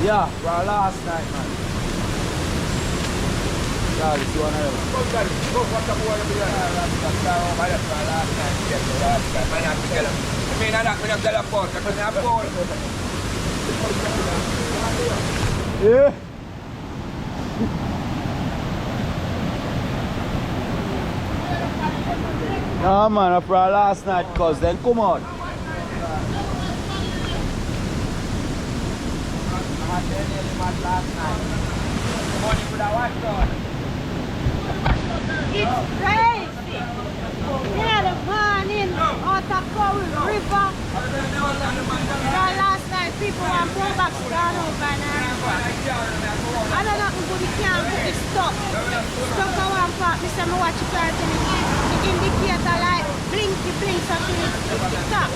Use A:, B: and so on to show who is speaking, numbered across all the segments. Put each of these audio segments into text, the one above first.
A: Yeah, from last night, man. Yeah, this one of them.
B: Go for the boy over there. Last night. Yes, last night. Man, I have to tell him. I mean, I'm not going to tell him about it. I'm going to have goal.
A: Yeah. Nah, man, from last night, cuz then come on.
C: It's crazy. Yeah, the morning out of Coral River. So last night people want to pull back down over and I don't know if we can't put it stop. Stuck at one part, this time I watch it and the indicator like blinky blinks until it stop.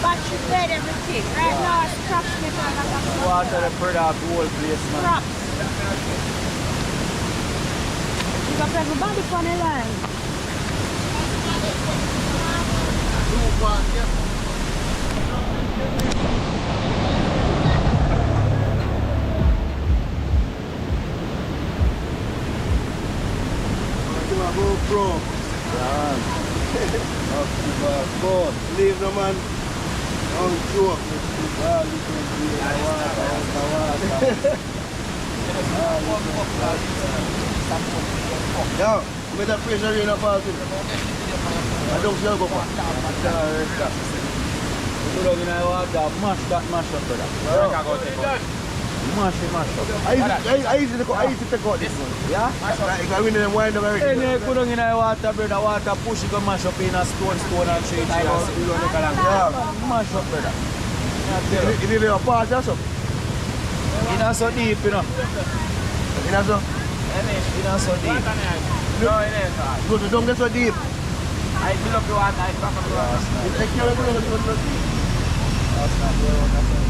C: Battery dead, everything. Right now it's traps me for like
A: Water the product whole place, man.
C: traps. You got everybody on the line.
D: Pro. Leave the man on joke. Yo, with the pressure in the party. I don't feel go for.
A: Put up in the water, mash up, brother. Mash up.
D: I easy to take out this one.
A: Yeah?
D: Like I win them wind up everything.
A: Any put on in the water, brother, water push it and mash up in a stone and shake it.
D: Yeah.
A: Mash up, brother.
D: It is a pass or something.
A: It's not so deep, you know.
D: You know so?
A: It's not so deep.
B: No, it ain't.
D: Good, don't get so deep.
B: I fill up the water. I pack up the water.
D: You take care of it.
A: That's not good.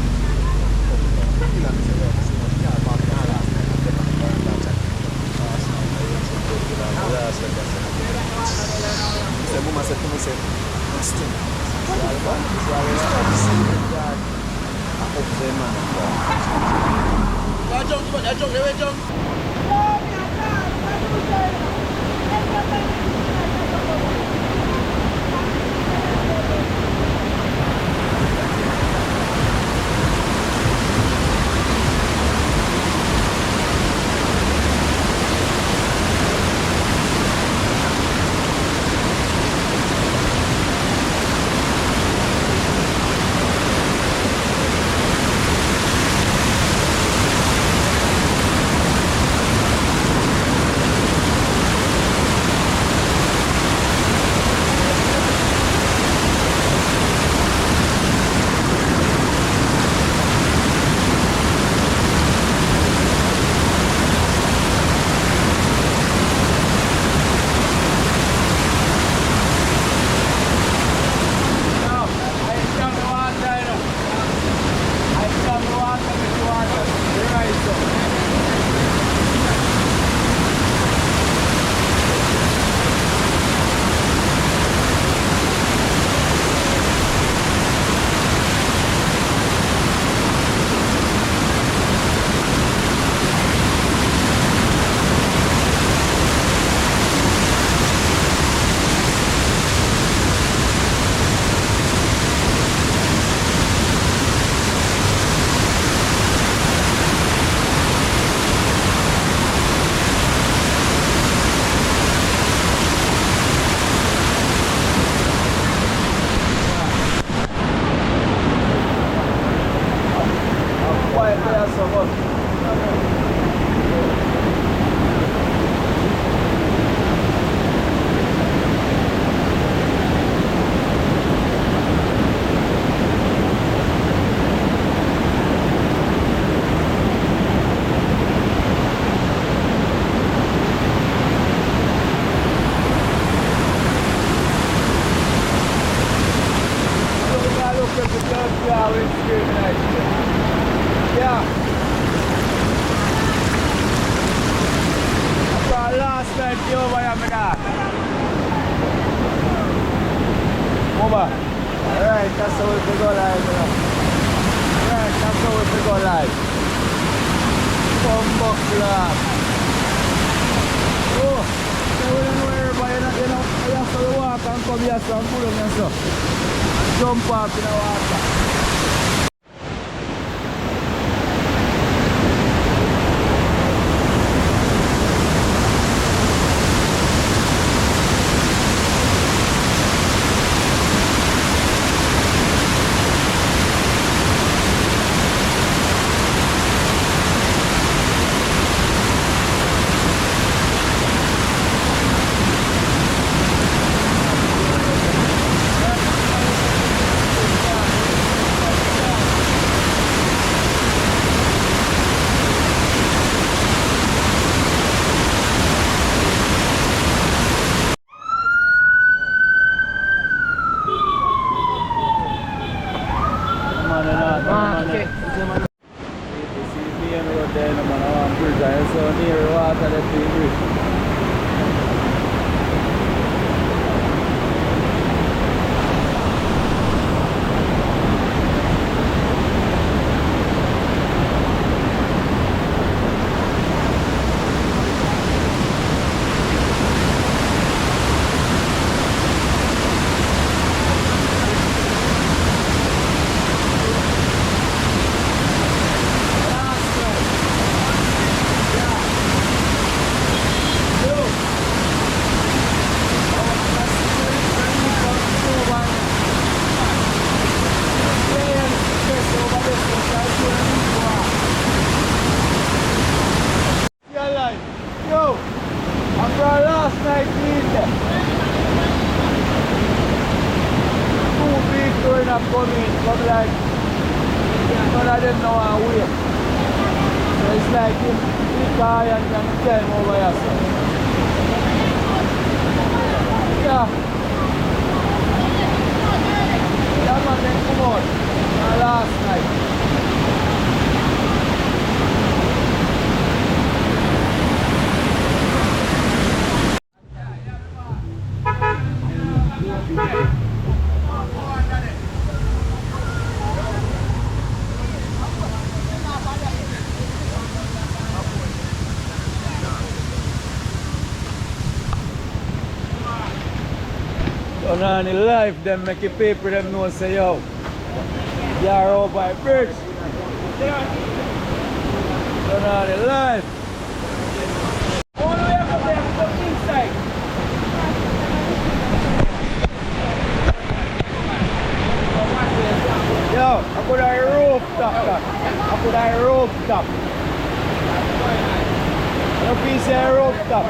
A: Alright, that's how we go live. Alright, that's how we go live. Bombok lang. Oh, saya nak bayar nak dia nak ayah keluar kan kau biasa pulang yang so. Jumpa pinawata. On the live, them make the paper, them know say yo. They are over by bridge. On the live. All the way up there, come inside. Yo, I put a rooftop. I put a rooftop. No piece of rooftop.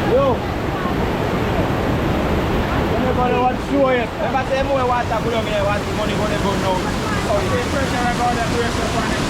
A: Yo, anybody want to show it?
B: If I say more water, put on me, want the money going to go now. So you say pressure I got that pressure on it.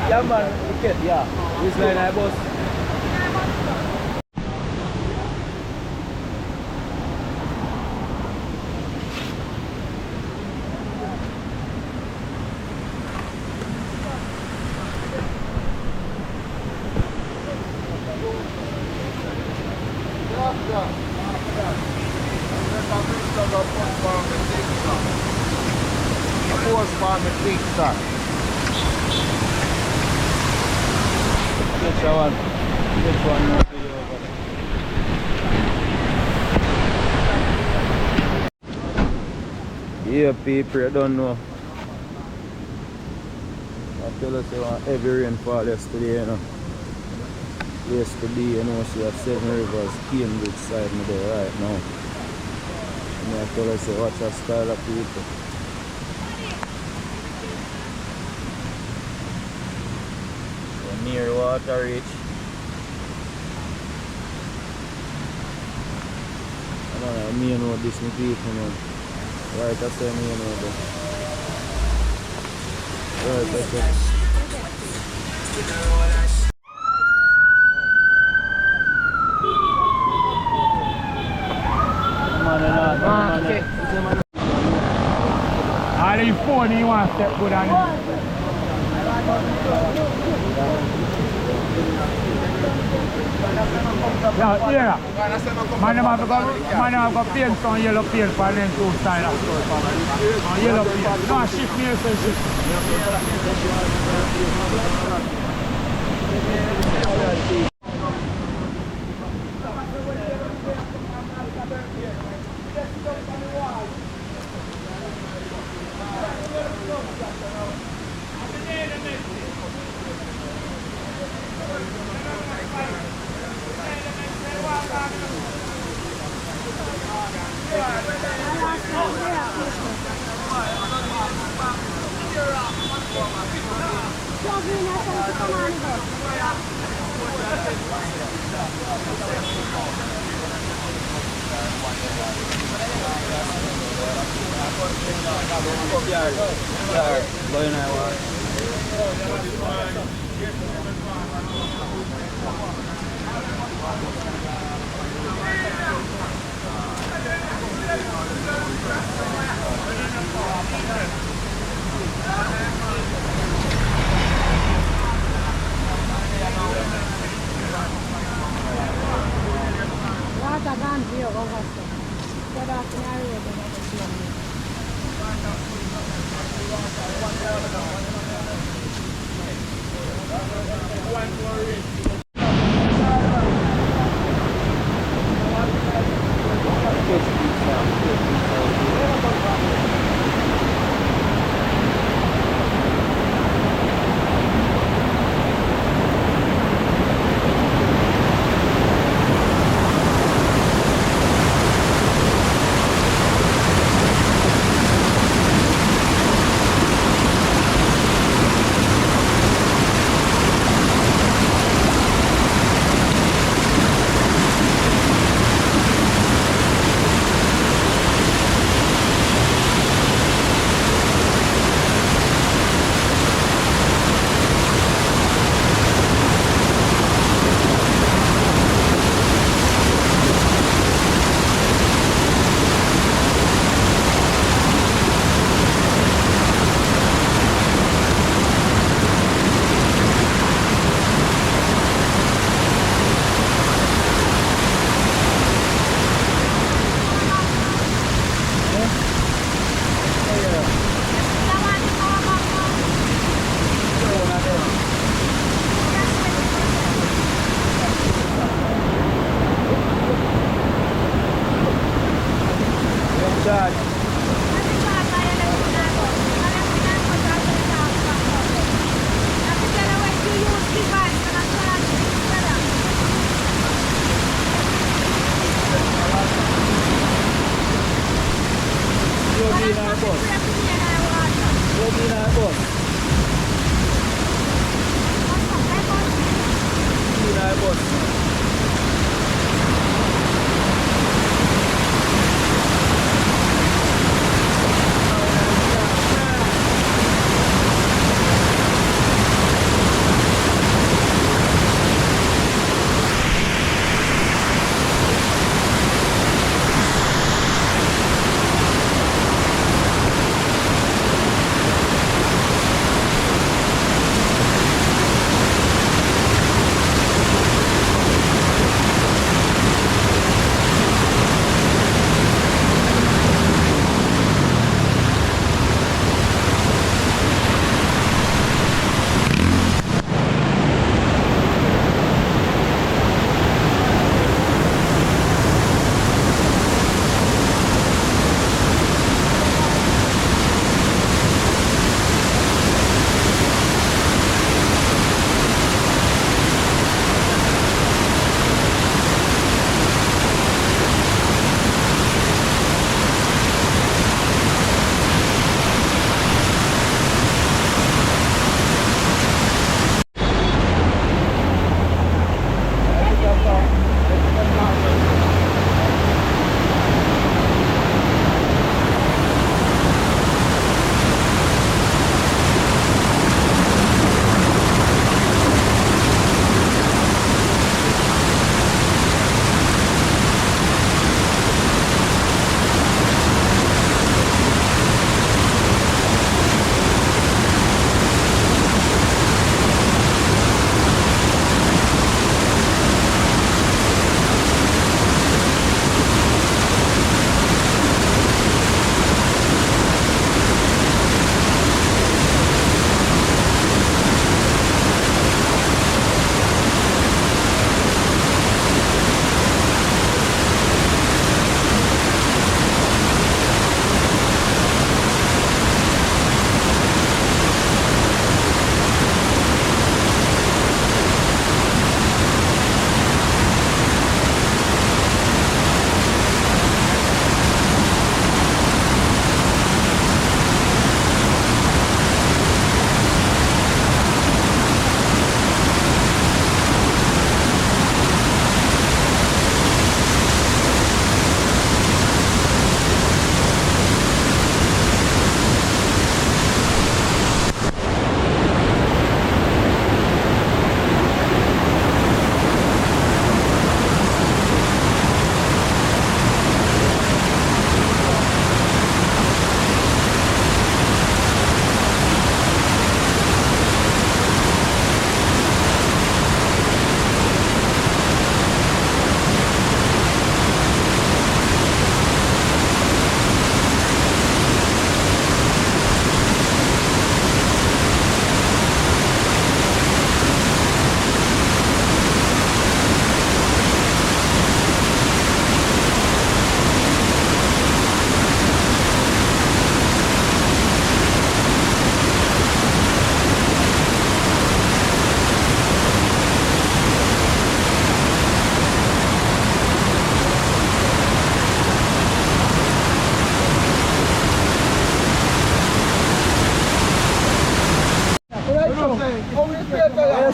A: Yeah man, ticket, yeah. This line I bus. Get one. Get one more video over there. Yeah, people, I don't know. I tell us about heavy rainfall yesterday, you know. Place to be, you know, see a Seven Rivers, Cambridge side me there right now. And I tell us, watch a style of people. So near water reach. I don't know, me know this new people, man. Right, that's what me know that. Right, that's it.
B: All the phone you want to step good on it. Yeah. Man have got paint on yellow paint for them two side of store. On yellow paint. No, shift me say shift.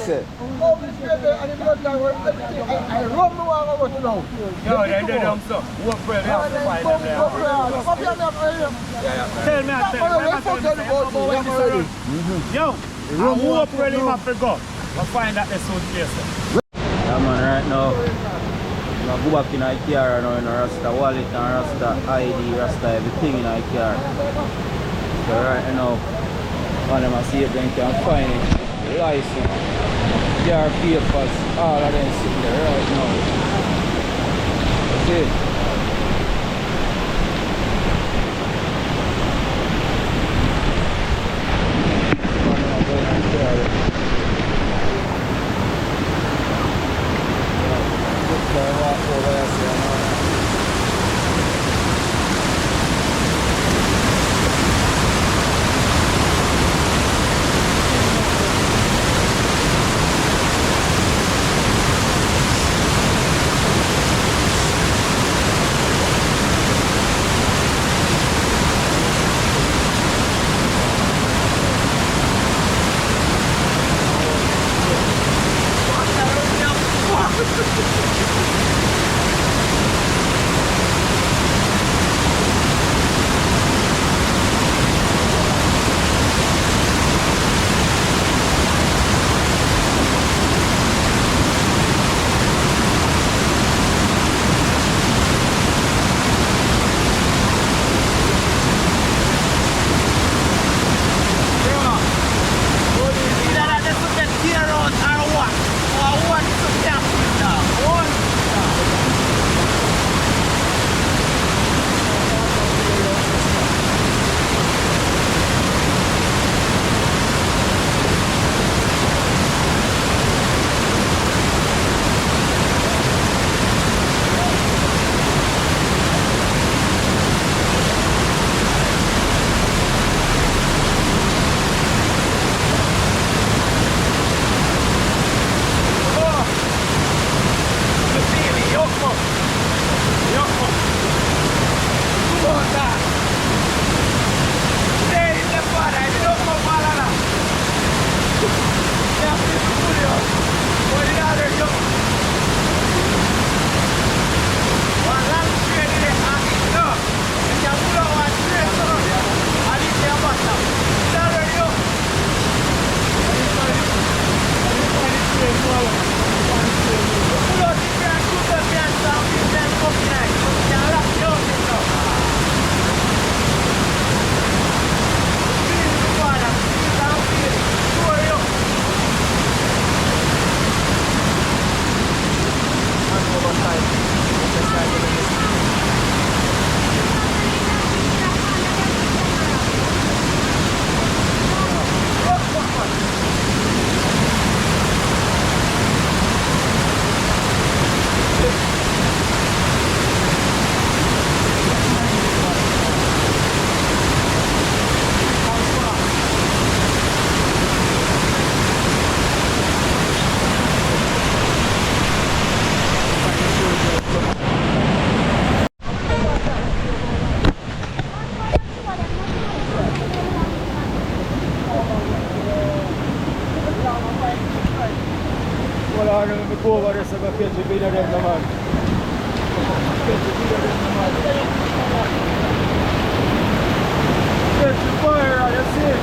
A: say?
D: Oh, this guy there, and the blood guy, I run the one over to now.
B: Yo, they don't so. What bread?
D: And then come here, come here,
B: Tell me, Yo, and what bread him have to go? I find that the suit place.
A: Yeah man, right now I go back in my car now in a Rasta wallet and Rasta ID, Rasta everything in my car. So right now, one of them see if they can find it. License, car papers, all of them sitting there right now. That's it.
B: Wala na may kuha rin sa bakit si Binarin naman. Get the fire, that's it.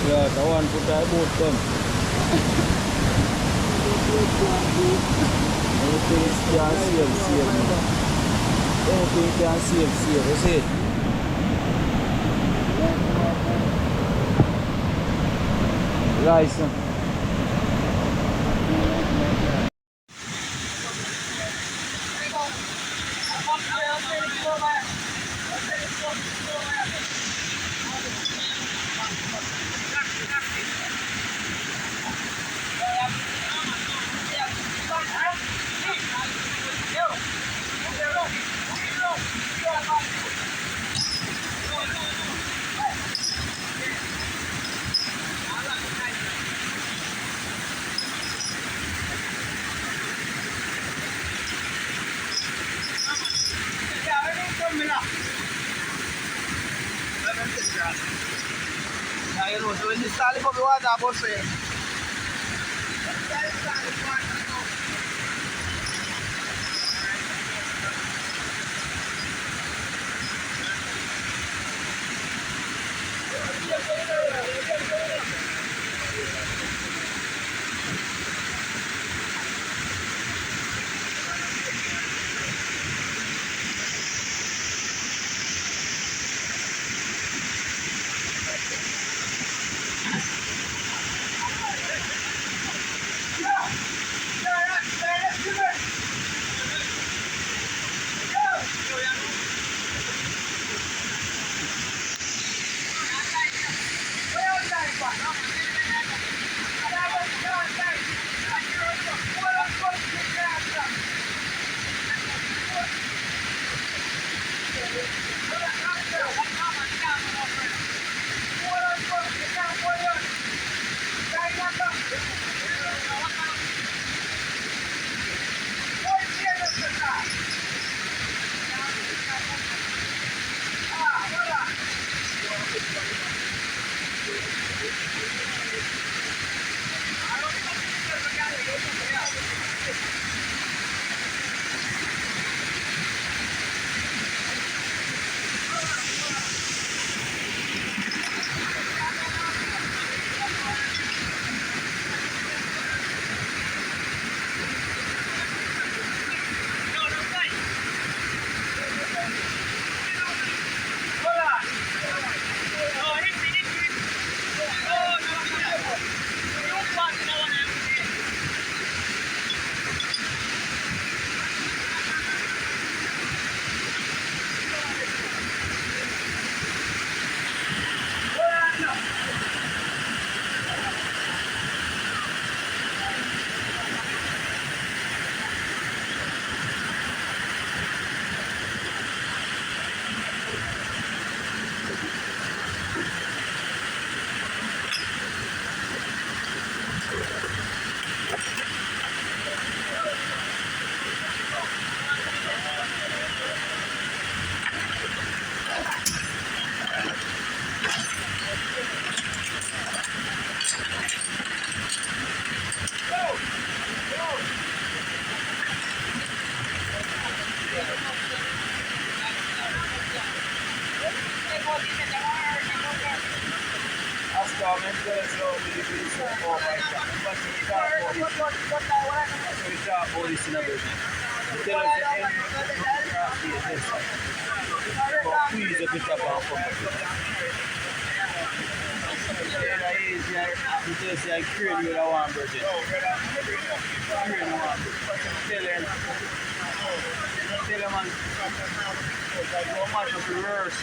A: I want to put a boat them. Anything can save, man. Anything can save, you see? License.
D: Aí, Lúcio, ele está ali para guardar você.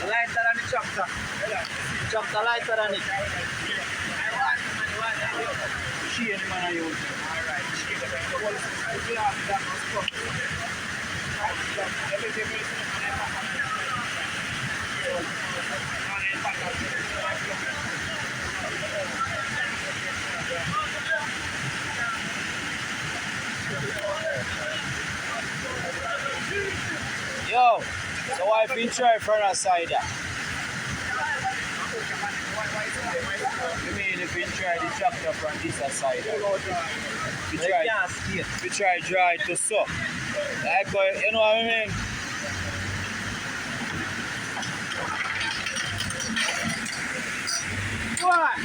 D: Lighter on the chapter. Chapter lighter on it. She and man I use. Alright.
A: Yo, so I've been trying for a side. You mean if you try the tractor from this side? We try dry it to soak. Like, you know what I mean? What?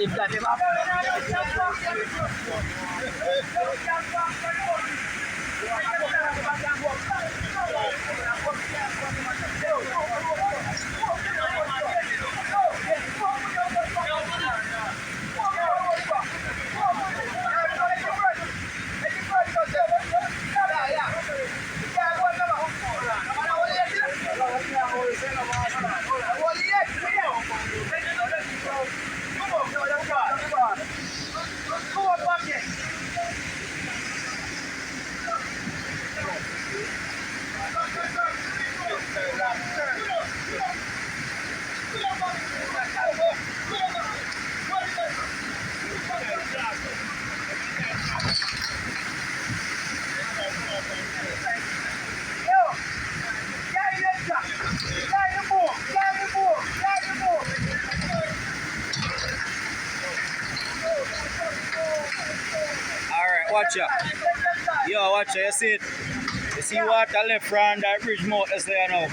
A: If that him up. Watch out. Yo, watch out. You see it? You see water left from that bridge mouth that's there now.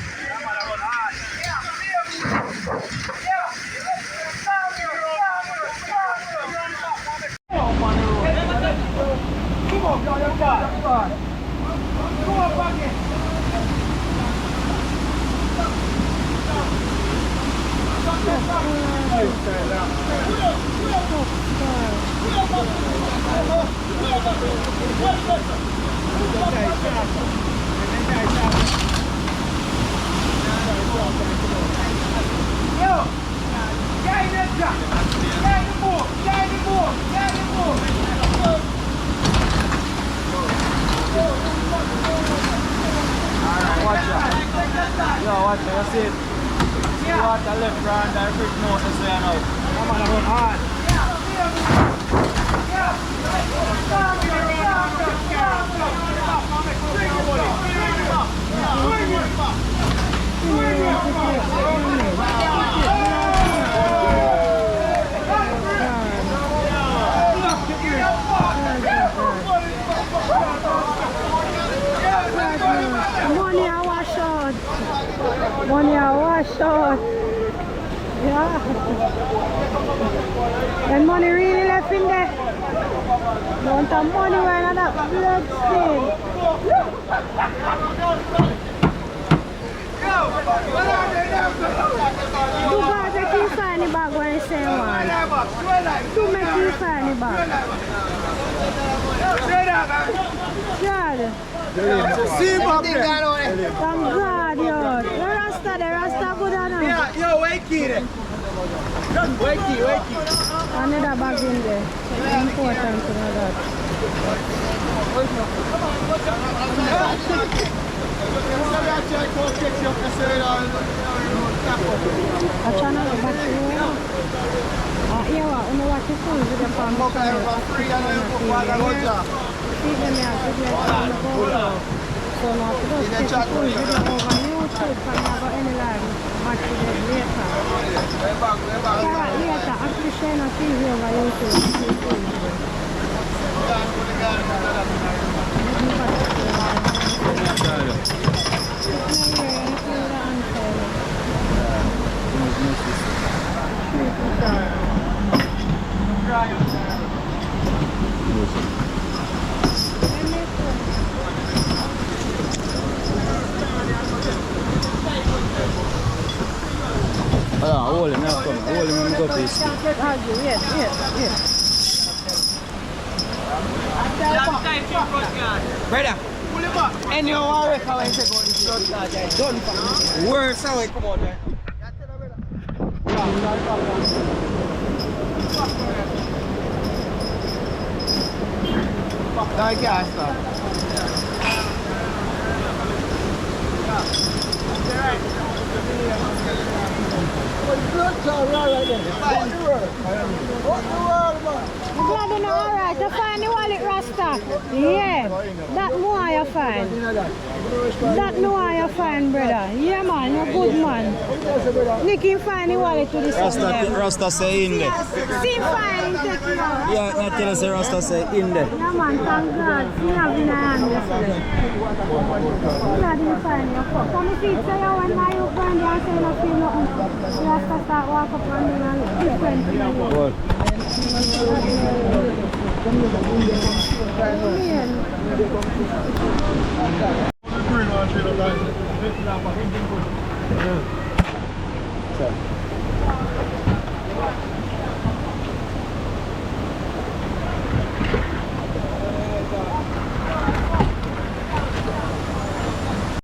A: Yo, watch it, you see it? See water left from that bridge mouth that's there now. Come on, run hard.
C: Money I wash out. Yeah. And money really left in there. Don't have money when I that blood stain. Do God make you find the bag when you say one. Do make you find the bag. God.
D: See what
C: Thank God, yo. The Rasta good enough.
D: Yeah, yo, wake it. Wakey.
C: Another bag in there. Important to know that. I try not to back you. Yeah, I know what you do with the farm. So now to go to the full video over YouTube and have any live match with them later. Alright, later. After sharing a TV over YouTube.
A: Hold him, now come. Hold him and go fish.
E: Brother, pull him up. And you want to reckon when you go to the front yard, you're done for me. Worse how it come out right now. No, you can't stop.
C: You glad you know alright? You find the wallet Rasta? Yeah. That more you find. That more you find, brother. Yeah, man. You're a good man. Nick can find the wallet to this
A: Rasta say in there.
C: See fine, take it out.
A: Yeah, not tell us Rasta say in there.
C: Yeah, man. Thank God. See have in a hand yesterday. Glad you find your cup. Come see it say you when my you find you and say you don't feel nothing. Rasta start walk up and down and different things.
A: What?
C: Yeah.